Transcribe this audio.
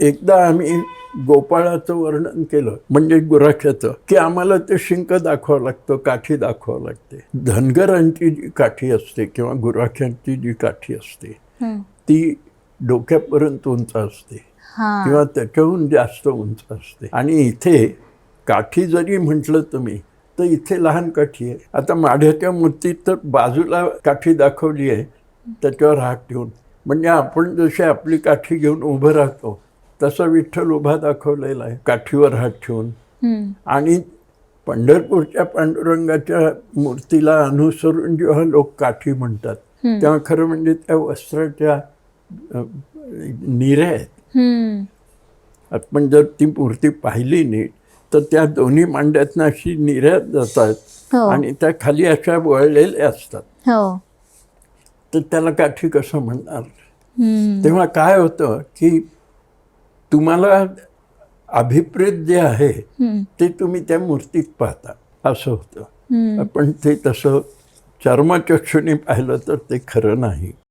एकदा आम्ही गोपाळाचं वर्णन केलं, म्हणजे गुराख्याचं, की आम्हाला ते शिंक दाखवावं लागतं, काठी दाखवावं लागते. धनगरांची जी काठी असते किंवा गुराख्यांची जी काठी असते ती डोक्यापर्यंत उंच असते किंवा त्याच्याहून जास्त उंच असते. आणि इथे काठी जरी म्हटलं तुम्ही तर इथे लहान काठी आहे. आता माढ्याच्या मूर्तीत तर बाजूला काठी दाखवली आहे त्याच्यावर हात ठेवून, म्हणजे आपण जशी आपली काठी घेऊन उभं राहतो तसा विठ्ठल उभा दाखवलेला आहे काठीवर हात ठेवून. आणि पंढरपूरच्या पांडुरंगाच्या मूर्तीला अनुसरून जेव्हा लोक काठी म्हणतात तेव्हा खरं म्हणजे त्या वस्त्राच्या निऱ्या आहेत. आपण जर ती मूर्ती पाहिली नीट तर त्या दोन्ही मांड्यातनं अशी निऱ्या जातात आणि त्या खाली अशा वळलेल्या असतात. तर त्याला काठी कसं म्हणणार? तेव्हा काय होतं की तुम्हाला अभिप्रेत जे आहे ते तुम्ही त्या मूर्तीत पाहता असं होतं. पण ते तसं चर्मचक्षुने पाहिलं तर ते खरं नाही.